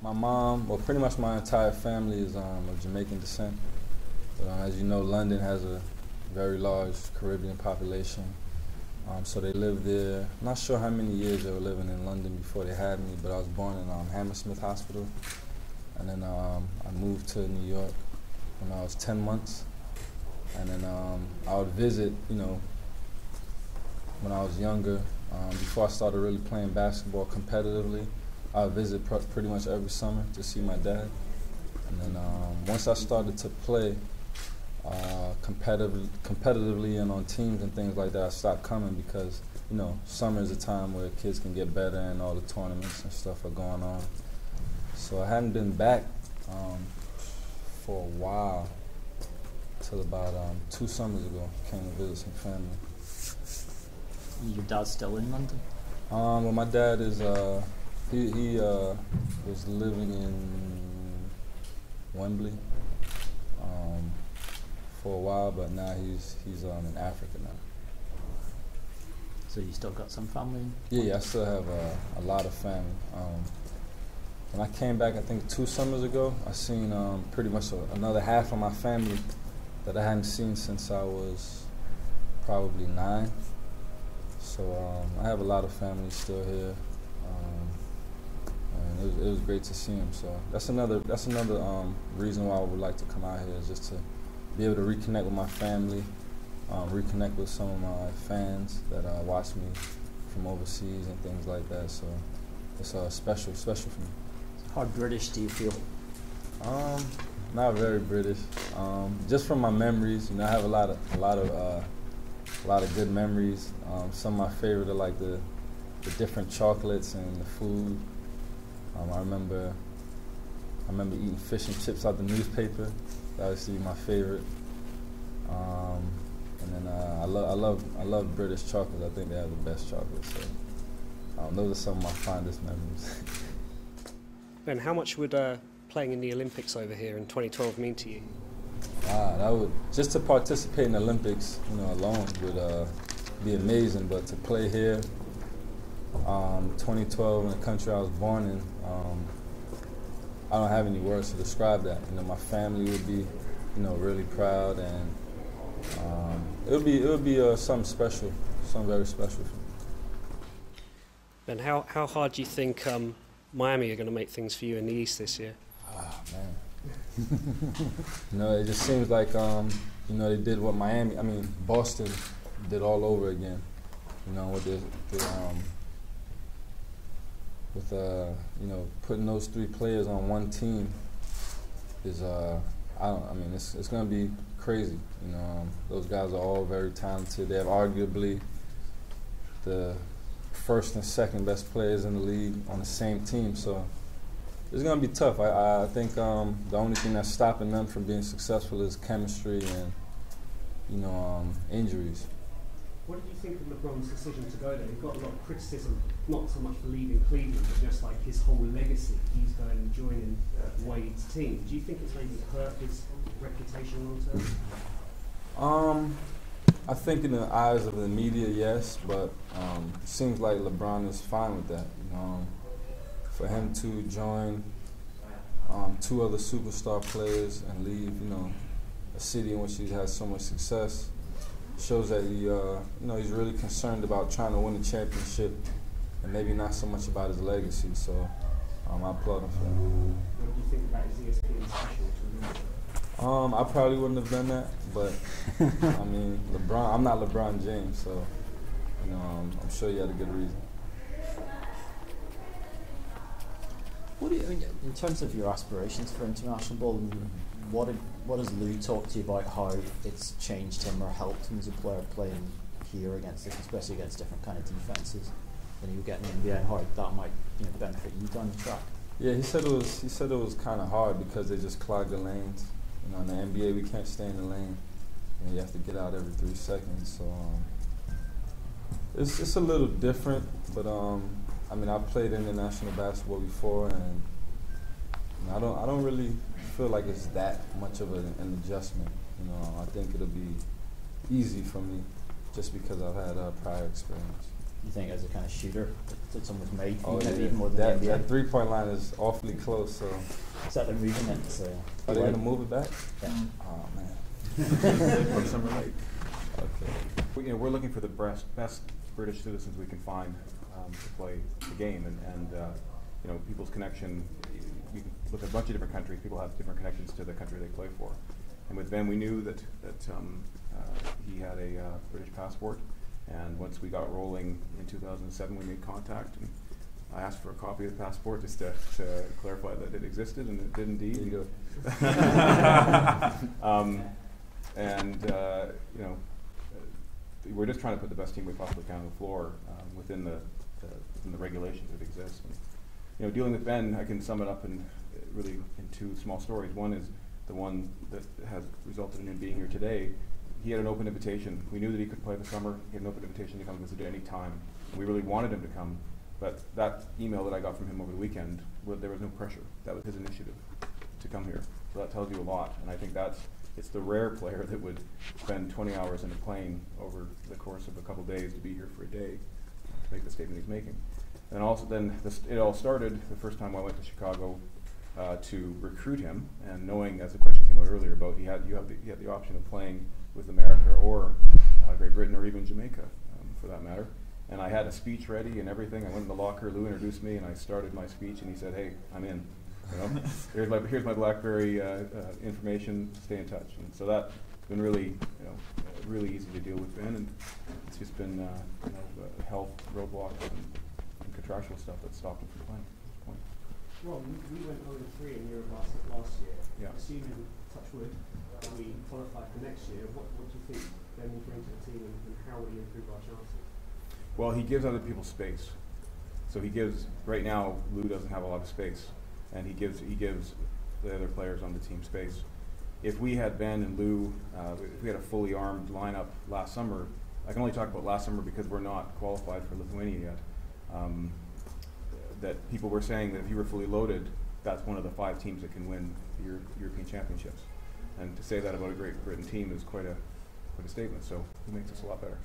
My mom, well, pretty much my entire family is of Jamaican descent. But as you know, London has a very large Caribbean population. So they lived there. I'm not sure how many years they were living in London before they had me, but I was born in Hammersmith Hospital. And then I moved to New York when I was 10 months. And then I would visit, when I was younger, before I started really playing basketball competitively. I would visit pretty much every summer to see my dad. And then once I started to play competitively and on teams and things like that, I stopped coming because, summer is a time where kids can get better and all the tournaments and stuff are going on. So I hadn't been back for a while, till about 2 summers ago. Came to visit some family. Your dad's still in London? Well, my dad is, he was living in Wembley for a while, but now he's in Africa now. So you still got some family? Yeah, I still have a lot of family. When I came back, I think 2 summers ago, I seen pretty much another half of my family that I hadn't seen since I was probably 9. So I have a lot of family still here, and it was great to see them. So that's another reason why I would like to come out here, is just to be able to reconnect with my family, reconnect with some of my fans that watch me from overseas and things like that. So it's special for me. How British do you feel? Not very British. Just from my memories, I have a lot of good memories. Some of my favorite are like the different chocolates and the food. I remember eating fish and chips out the newspaper. That used to be my favorite. And then I love British chocolate. I think they have the best chocolate. So those are some of my fondest memories. Ben, how much would playing in the Olympics over here in 2012 mean to you? That would, just to participate in the Olympics, alone would be amazing. But to play here, 2012 in the country I was born in, I don't have any words to describe that. My family would be, really proud, and it would be something special, something very special for me. Ben, how hard do you think Miami are going to make things for you in the East this year? Man. It just seems like, they did what Boston did all over again. With putting those 3 players on one team is, it's going to be crazy. Those guys are all very talented. They have arguably the first and second best players in the league on the same team. So it's going to be tough. I think the only thing that's stopping them from being successful is chemistry and, injuries. What did you think of LeBron's decision to go there? He got a lot of criticism, not so much for leaving Cleveland, but just like his whole legacy. He's going and joining Wade's team. Do you think it's maybe hurt his reputation long term? I think in the eyes of the media, yes, but it seems like LeBron is fine with that. For him to join 2 other superstar players and leave, a city in which he has so much success, shows that he's really concerned about trying to win a championship, and maybe not so much about his legacy. So I applaud him for that. What do you think about his ESPN special? I probably wouldn't have done that, but LeBron. I'm not LeBron James, so I'm sure he had a good reason. What do you, in terms of your aspirations for international ball, what has Lou talked to you about how it's changed him or helped him as a player playing here especially against different kind of defenses than you get in the NBA, and how that might benefit you down the track? Yeah, he said it was kind of hard because they just clog the lanes. In the NBA we can't stay in the lane, and you have to get out every 3 seconds. So it's a little different, but I played international basketball before, and I don't really feel like it's that much of an adjustment. I think it'll be easy for me just because I've had prior experience. you think as a kind of shooter that someone's made for Oh, you, maybe yeah. even more than the NBA? That 3-point line is awfully close. So Is that they're moving it? So are they gonna move it back? yeah. Oh man. From Summer Lake. Okay. We're looking for the best British citizens we can find to play the game, and people's connection. You can look at a bunch of different countries. People have different connections to the country they play for. And with Ben, we knew that he had a British passport. And once we got rolling in 2007, we made contact. And I asked for a copy of the passport just to clarify that it existed, and it did indeed. There you go. We're just trying to put the best team we possibly can on the floor within the regulations that exist. And, dealing with Ben, I can sum it up in two small stories. One is the one that has resulted in him being here today. He had an open invitation. We knew that he could play the summer. He had an open invitation to come visit at any time. We really wanted him to come, but that email that I got from him over the weekend, there was no pressure. That was his initiative to come here. So that tells you a lot, and I think it's the rare player that would spend 20 hours in a plane over the course of a couple days to be here for a day to make the statement he's making. And also it all started the first time I went to Chicago to recruit him, and knowing, as the question came out earlier about, you had the option of playing with America or Great Britain or even Jamaica, for that matter. And I had a speech ready and everything. I went in the locker, Lou introduced me, and I started my speech, and he said, "Hey, I'm in. Here's my BlackBerry information. Stay in touch." And so that's been really easy to deal with Ben, and it's just been health roadblocks and contractual stuff that stopped him from playing at this point. Well, we went 0-3 in Europe last year. Yeah. Assuming, touch wood, that we qualify for next year, what do you think Ben will bring to the team, and how will he improve our chances? Well, he gives other people space. So right now, Lou doesn't have a lot of space, and he gives the other players on the team space. If we had Ben and Lou, if we had a fully armed lineup last summer, I can only talk about last summer because we're not qualified for Lithuania yet. That people were saying that if you were fully loaded, that's one of the 5 teams that can win the European Championships. And to say that about a Great Britain team is quite a statement. So it makes us a lot better.